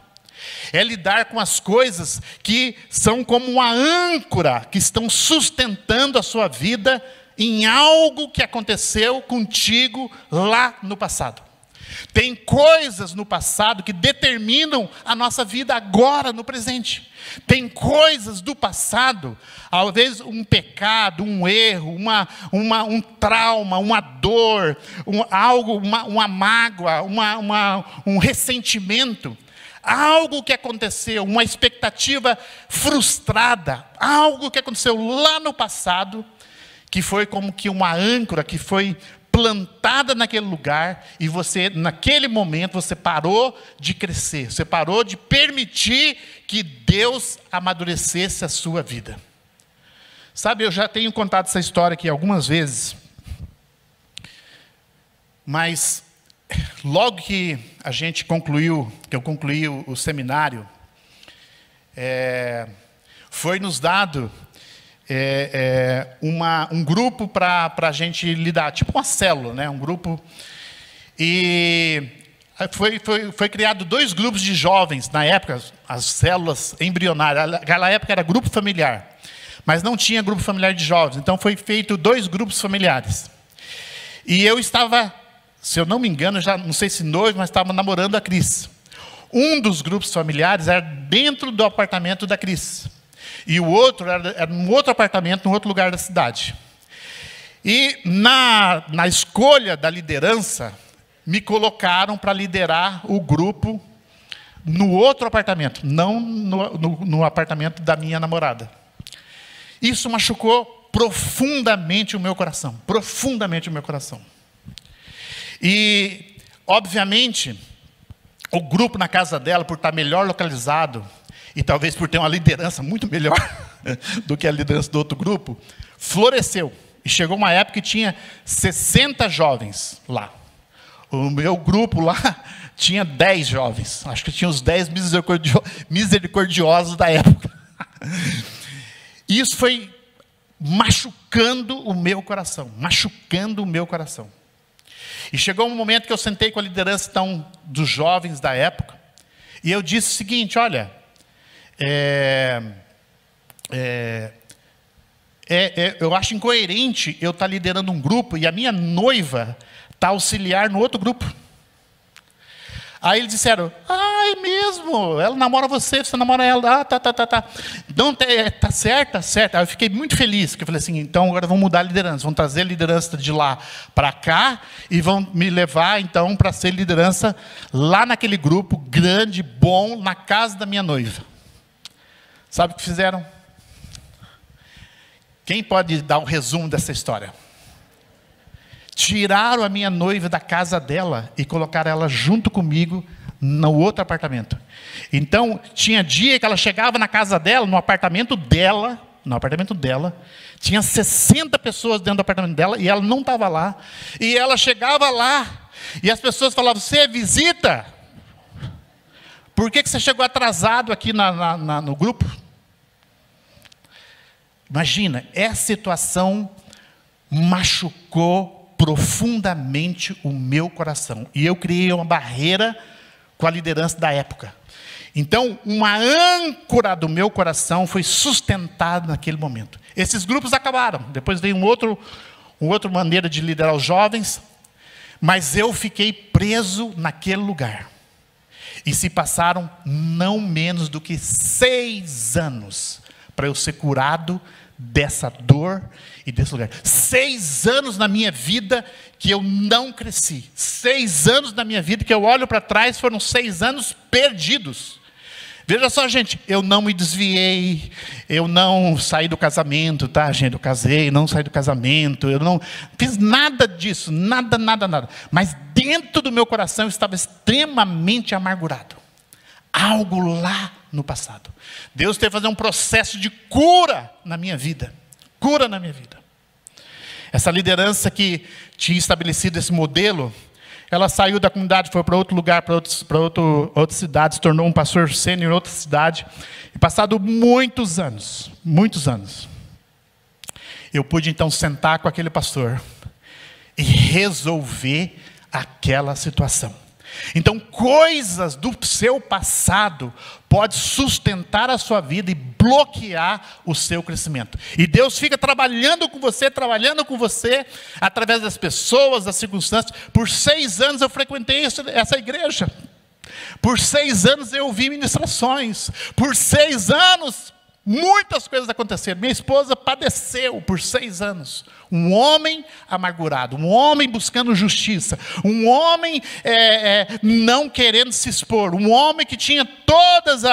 É lidar com as coisas que são como uma âncora, que estão sustentando a sua vida em algo que aconteceu contigo lá no passado. Tem coisas no passado que determinam a nossa vida agora, no presente. Tem coisas do passado, às vezes um pecado, um erro, um trauma, uma dor, uma mágoa, um ressentimento. Algo que aconteceu, uma expectativa frustrada, algo que aconteceu lá no passado, que foi como que uma âncora, que foi plantada naquele lugar, e você, naquele momento, você parou de crescer, você parou de permitir que Deus amadurecesse a sua vida. Sabe, eu já tenho contado essa história aqui algumas vezes, mas logo que eu concluí o seminário, foi nos dado um grupo para a gente lidar, tipo uma célula, né? Um grupo. E foi criado 2 grupos de jovens, na época, as células embrionárias. Naquela época era grupo familiar, mas não tinha grupo familiar de jovens, então foi feito 2 grupos familiares. E eu estava, se eu não me engano, já não sei se noivo, mas estava namorando a Cris. Um dos grupos familiares era dentro do apartamento da Cris. E o outro era num outro apartamento, num outro lugar da cidade. E na escolha da liderança, me colocaram para liderar o grupo no outro apartamento, não no apartamento da minha namorada. Isso machucou profundamente o meu coração, profundamente o meu coração. E, obviamente, o grupo na casa dela, por estar melhor localizado, e talvez por ter uma liderança muito melhor do que a liderança do outro grupo, floresceu. E chegou uma época que tinha 60 jovens lá. O meu grupo lá tinha 10 jovens. Acho que tinha os 10 misericordiosos da época. E isso foi machucando o meu coração. Machucando o meu coração. E chegou um momento que eu sentei com a liderança então, dos jovens da época. E eu disse o seguinte, olha... eu acho incoerente eu estar liderando um grupo e a minha noiva está auxiliar no outro grupo. Aí eles disseram, é mesmo, ela namora você, você namora ela, tá. Não, tá certo, tá certo. Aí eu fiquei muito feliz, porque eu falei assim, então agora vamos mudar a liderança, vão trazer a liderança de lá para cá e vão me levar então para ser liderança lá naquele grupo grande, bom, na casa da minha noiva. Sabe o que fizeram? Quem pode dar um resumo dessa história? Tiraram a minha noiva da casa dela e colocaram ela junto comigo no outro apartamento. Então, tinha dia que ela chegava na casa dela, no apartamento dela, tinha 60 pessoas dentro do apartamento dela e ela não estava lá. E ela chegava lá e as pessoas falavam, você é visita? Por que você chegou atrasado aqui no grupo? Imagina, essa situação machucou profundamente o meu coração. E eu criei uma barreira com a liderança da época. Então, uma âncora do meu coração foi sustentada naquele momento. Esses grupos acabaram. Depois veio uma outra maneira de liderar os jovens. Mas eu fiquei preso naquele lugar. E se passaram não menos do que 6 anos para eu ser curado dessa dor e desse lugar. 6 anos na minha vida que eu não cresci. 6 anos na minha vida que eu olho para trás, foram 6 anos perdidos. Veja só, gente, eu não me desviei, eu não saí do casamento, tá, gente? Eu casei, não saí do casamento, eu não fiz nada disso, nada. Mas dentro do meu coração eu estava extremamente amargurado. Algo lá no passado. Deus teve que fazer um processo de cura na minha vida. Cura na minha vida. Essa liderança que tinha estabelecido esse modelo, ela saiu da comunidade, foi para outro lugar, para outra cidade, se tornou um pastor sênior em outra cidade. E passado muitos anos, eu pude então sentar com aquele pastor e resolver aquela situação. Então, coisas do seu passado podem sustentar a sua vida e bloquear o seu crescimento. E Deus fica trabalhando com você, através das pessoas, das circunstâncias. Por 6 anos eu frequentei essa igreja. Por 6 anos eu ouvi ministrações. Por 6 anos, muitas coisas aconteceram. Minha esposa padeceu por 6 anos. Um homem amargurado, um homem buscando justiça, um homem não querendo se expor, um homem que tinha todas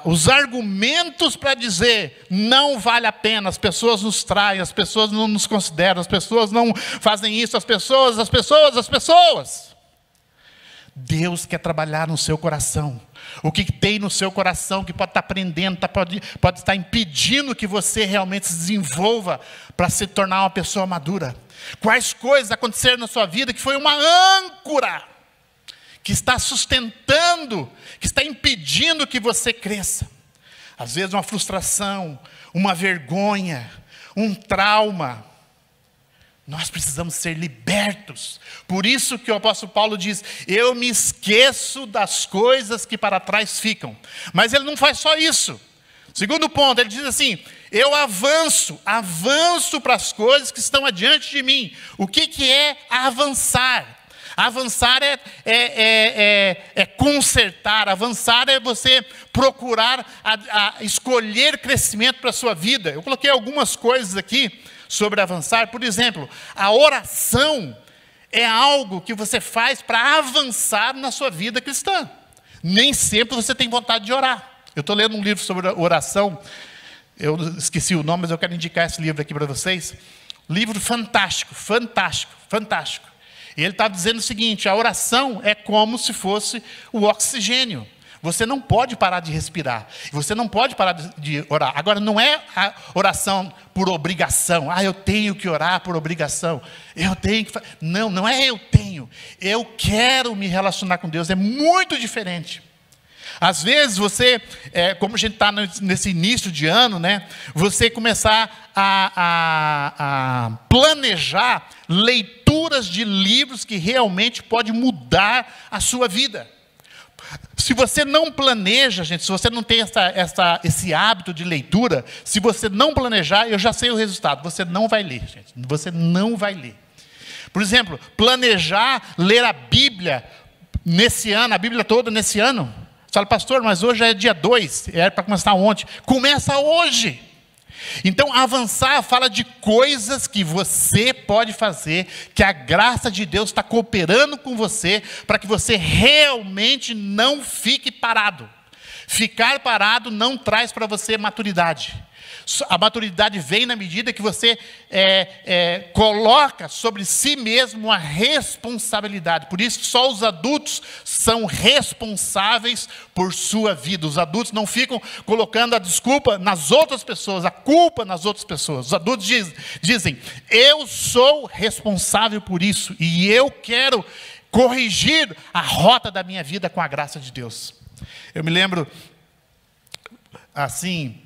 os argumentos para dizer, não vale a pena, as pessoas nos traem, as pessoas não nos consideram, as pessoas não fazem isso, as pessoas. Deus quer trabalhar no seu coração. O que tem no seu coração que pode estar prendendo, pode estar impedindo que você realmente se desenvolva para se tornar uma pessoa madura. Quais coisas aconteceram na sua vida que foi uma âncora que está sustentando, que está impedindo que você cresça. Às vezes uma frustração, uma vergonha, um trauma. Nós precisamos ser libertos. Por isso que o apóstolo Paulo diz, eu me esqueço das coisas que para trás ficam. Mas ele não faz só isso. Segundo ponto, ele diz assim, eu avanço para as coisas que estão adiante de mim. O que é avançar? Avançar é consertar, avançar é você procurar escolher crescimento para a sua vida. Eu coloquei algumas coisas aqui sobre avançar. Por exemplo, a oração é algo que você faz para avançar na sua vida cristã. Nem sempre você tem vontade de orar. Eu estou lendo um livro sobre oração, eu esqueci o nome, mas eu quero indicar esse livro aqui para vocês. Livro fantástico. E ele estava dizendo o seguinte: a oração é como se fosse o oxigênio. Você não pode parar de respirar. Você não pode parar de orar. Agora, não é a oração por obrigação. Eu tenho que orar por obrigação. Eu tenho que... Não, não é eu tenho. Eu quero me relacionar com Deus. É muito diferente. Às vezes você, como a gente está nesse início de ano, né, você começar a planejar leituras de livros que realmente podem mudar a sua vida. Se você não planeja, gente, se você não tem esse hábito de leitura, se você não planejar, eu já sei o resultado, você não vai ler, gente, você não vai ler. Por exemplo, planejar ler a Bíblia nesse ano, a Bíblia toda nesse ano. Você fala, pastor, mas hoje é dia 2, era para começar ontem. Começa hoje. Então, avançar fala de coisas que você pode fazer, que a graça de Deus está cooperando com você, para que você realmente não fique parado. Ficar parado não traz para você maturidade. A maturidade vem na medida que você coloca sobre si mesmo uma responsabilidade. Por isso, só os adultos são responsáveis por sua vida. Os adultos não ficam colocando a desculpa nas outras pessoas, a culpa nas outras pessoas. Os adultos dizem, eu sou responsável por isso e eu quero corrigir a rota da minha vida com a graça de Deus. Eu me lembro, assim...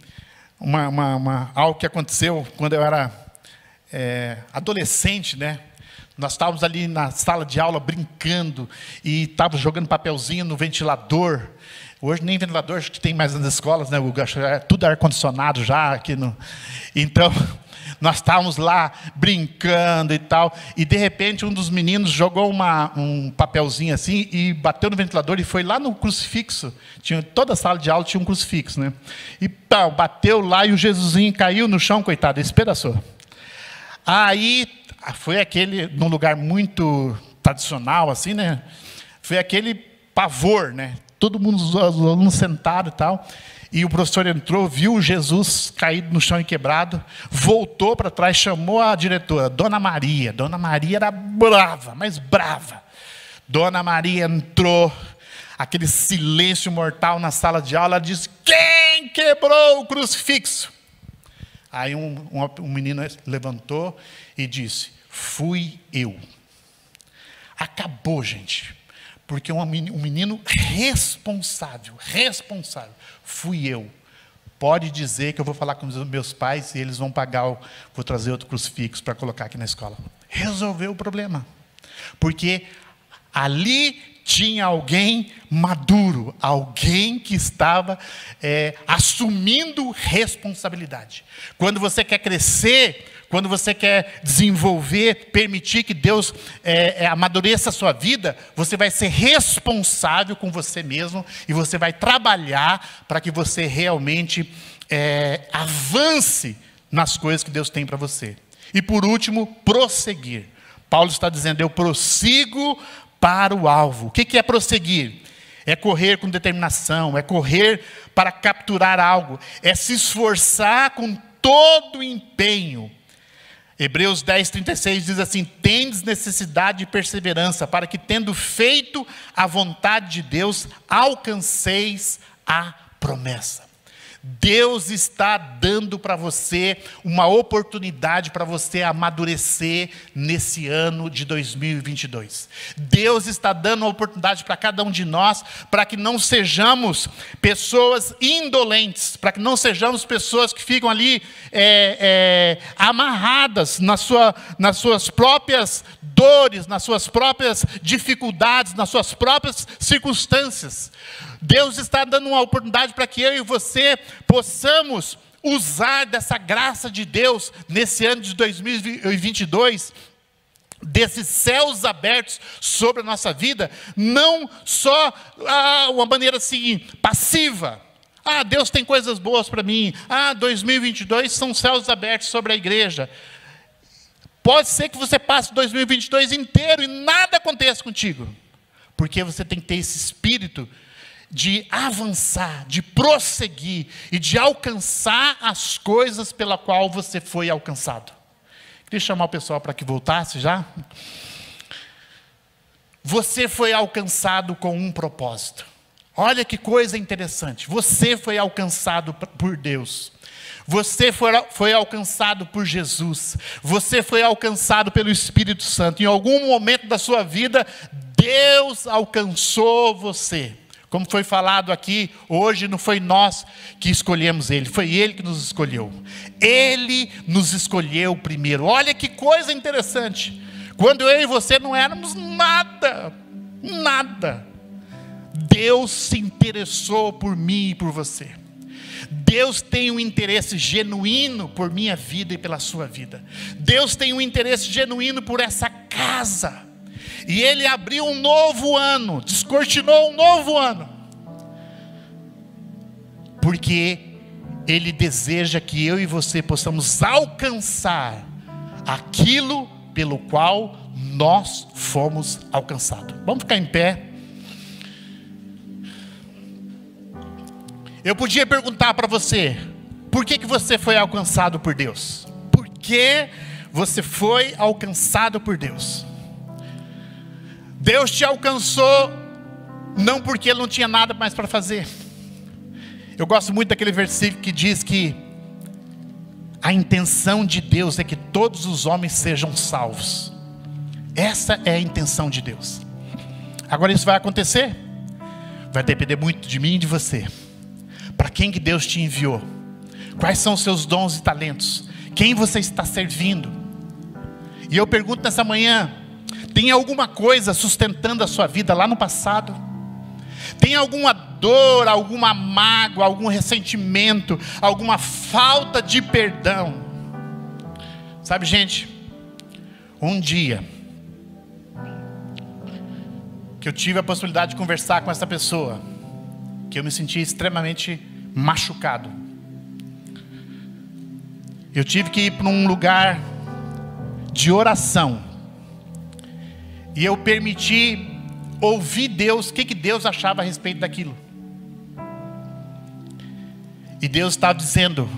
algo que aconteceu quando eu era adolescente, né? Nós estávamos ali na sala de aula brincando e estávamos jogando papelzinho no ventilador. Hoje nem ventilador acho que tem mais nas escolas, né? É tudo ar-condicionado já aqui no... Então, nós estávamos lá brincando e tal, e de repente um dos meninos jogou um papelzinho assim e bateu no ventilador e foi lá no crucifixo. Toda a sala de aula tinha um crucifixo, né? E bateu lá e o Jesusinho caiu no chão, coitado, despedaçou. Aí foi aquele, num lugar muito tradicional assim, né? Foi aquele pavor, né? Todo mundo, os alunos sentados e tal. E o professor entrou, viu Jesus caído no chão e quebrado, voltou para trás, chamou a diretora, Dona Maria. Dona Maria era brava, mas brava. Dona Maria entrou, aquele silêncio mortal na sala de aula, ela disse, quem quebrou o crucifixo? Aí um menino levantou e disse, fui eu. Acabou, gente. Porque um menino responsável, fui eu. Pode dizer que eu vou falar com os meus pais e eles vão pagar, vou trazer outro crucifixo para colocar aqui na escola. Resolveu o problema. Porque ali tinha alguém maduro, alguém que estava assumindo responsabilidade. Quando você quer crescer, quando você quer desenvolver, permitir que Deus amadureça a sua vida, você vai ser responsável com você mesmo e você vai trabalhar para que você realmente avance nas coisas que Deus tem para você. E por último, prosseguir. Paulo está dizendo, eu prossigo para o alvo. O que é prosseguir? É correr com determinação, é correr para capturar algo, é se esforçar com todo o empenho. Hebreus 10:36 diz assim, tendes necessidade de perseverança, para que tendo feito a vontade de Deus, alcanceis a promessa. Deus está dando para você uma oportunidade para você amadurecer nesse ano de 2022. Deus está dando uma oportunidade para cada um de nós, para que não sejamos pessoas indolentes, para que não sejamos pessoas que ficam ali amarradas nas suas próprias dores, nas suas próprias dificuldades, nas suas próprias circunstâncias. Deus está dando uma oportunidade para que eu e você possamos usar dessa graça de Deus nesse ano de 2022, desses céus abertos sobre a nossa vida, não só uma maneira assim, passiva. Deus tem coisas boas para mim. 2022 são céus abertos sobre a igreja. Pode ser que você passe 2022 inteiro e nada aconteça contigo, porque você tem que ter esse espírito de avançar, de prosseguir e de alcançar as coisas pela qual você foi alcançado. Queria chamar o pessoal para que voltasse já. você foi alcançado com um propósito. Olha que coisa interessante. Você foi alcançado por Deus. Você foi alcançado por Jesus. Você foi alcançado pelo Espírito Santo. Em algum momento da sua vida, Deus alcançou você. Como foi falado aqui, hoje não foi nós que escolhemos Ele, foi Ele que nos escolheu. Ele nos escolheu primeiro. Olha que coisa interessante. Quando eu e você não éramos nada, Deus se interessou por mim e por você. Deus tem um interesse genuíno por minha vida e pela sua vida. Deus tem um interesse genuíno por essa casa. E Ele abriu um novo ano, descortinou um novo ano. Porque Ele deseja que eu e você possamos alcançar aquilo pelo qual nós fomos alcançados. Vamos ficar em pé. Eu podia perguntar para você, por que você foi alcançado por Deus? Por que você foi alcançado por Deus? Deus te alcançou não porque Ele não tinha nada mais para fazer. Eu gosto muito daquele versículo que diz que a intenção de Deus é que todos os homens sejam salvos. Essa é a intenção de Deus. Agora isso vai acontecer? Vai depender muito de mim e de você. Para quem que Deus te enviou? Quais são os seus dons e talentos? Quem você está servindo? E eu pergunto nessa manhã, tem alguma coisa sustentando a sua vida lá no passado? Tem alguma dor, alguma mágoa, algum ressentimento, alguma falta de perdão? Sabe, gente, um dia que eu tive a possibilidade de conversar com essa pessoa, que eu me senti extremamente machucado. Eu tive que ir para um lugar de oração. E eu permiti ouvir Deus, o que Deus achava a respeito daquilo. E Deus estava dizendo,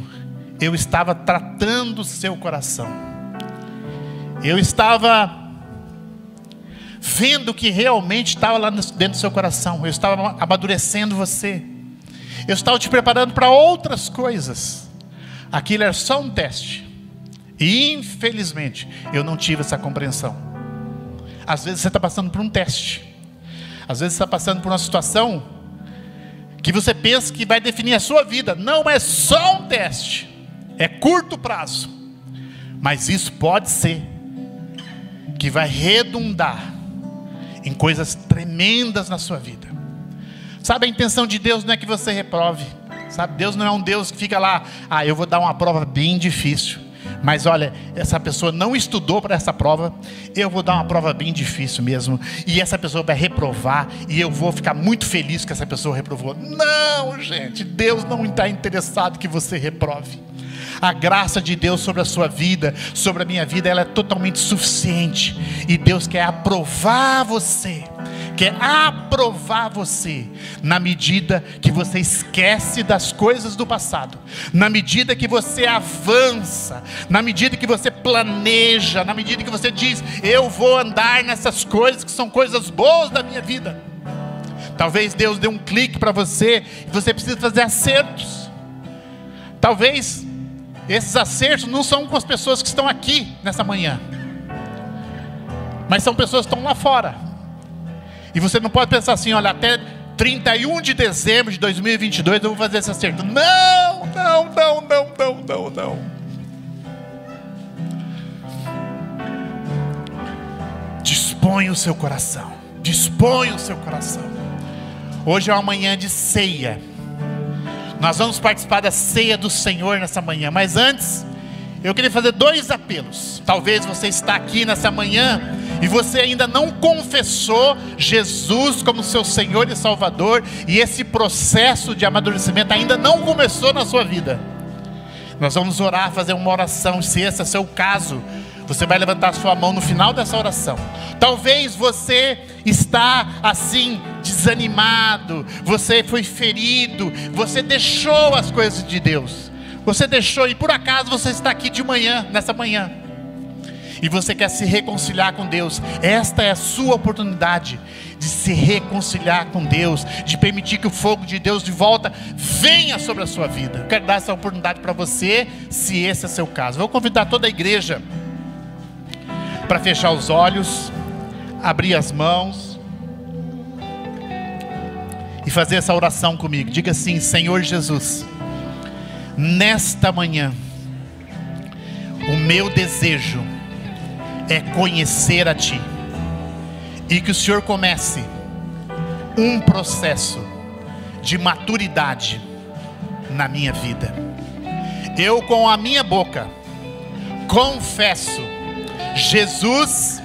eu estava tratando o seu coração. Eu estava vendo o que realmente estava lá dentro do seu coração. Eu estava amadurecendo você. Eu estava te preparando para outras coisas. Aquilo era só um teste. E infelizmente eu não tive essa compreensão. Às vezes você está passando por um teste. Às vezes você está passando por uma situação que você pensa que vai definir a sua vida. Não é só um teste. É curto prazo. Mas isso pode ser que vai redundar em coisas tremendas na sua vida. Sabe, a intenção de Deus não é que você reprove. Sabe, Deus não é um Deus que fica lá, eu vou dar uma prova bem difícil. Mas olha, essa pessoa não estudou para essa prova, eu vou dar uma prova bem difícil mesmo. E essa pessoa vai reprovar, e eu vou ficar muito feliz que essa pessoa reprovou. Não, gente, Deus não está interessado que você reprove. A graça de Deus sobre a sua vida, sobre a minha vida, ela é totalmente suficiente. E Deus quer aprovar você. Quer aprovar você. Na medida que você esquece das coisas do passado. Na medida que você avança. Na medida que você planeja. Na medida que você diz, eu vou andar nessas coisas que são coisas boas da minha vida. Talvez Deus dê um clique para você. E você precisa fazer acertos. Talvez esses acertos não são com as pessoas que estão aqui nessa manhã, mas são pessoas que estão lá fora. E você não pode pensar assim, olha, até 31 de dezembro de 2022 eu vou fazer esse acerto. Não. Dispõe o seu coração. Dispõe o seu coração. Hoje é uma manhã de ceia. Nós vamos participar da ceia do Senhor nessa manhã. Mas antes, eu queria fazer 2 apelos. Talvez você está aqui nessa manhã e você ainda não confessou Jesus como seu Senhor e Salvador. E esse processo de amadurecimento ainda não começou na sua vida. Nós vamos orar, fazer uma oração. Se esse é o seu caso, você vai levantar a sua mão no final dessa oração. Talvez você está assim, desanimado, você foi ferido, você deixou as coisas de Deus, você deixou, e por acaso você está aqui de manhã, nessa manhã, e você quer se reconciliar com Deus, esta é a sua oportunidade de se reconciliar com Deus, de permitir que o fogo de Deus de volta venha sobre a sua vida. Eu quero dar essa oportunidade para você, se esse é seu caso. Vou convidar toda a igreja para fechar os olhos, abrir as mãos e fazer essa oração comigo. Diga assim: Senhor Jesus, nesta manhã, o meu desejo é conhecer a Ti, e que o Senhor comece um processo de maturidade na minha vida. Eu com a minha boca confesso Jesus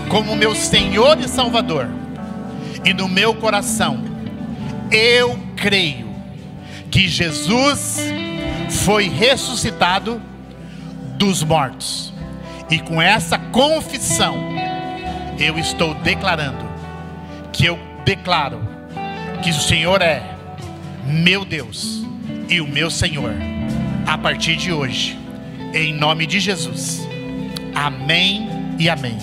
como meu Senhor e Salvador, e no meu coração eu creio que Jesus foi ressuscitado dos mortos, e com essa confissão eu estou declarando que eu declaro que o Senhor é meu Deus e o meu Senhor a partir de hoje, em nome de Jesus. Amém e amém.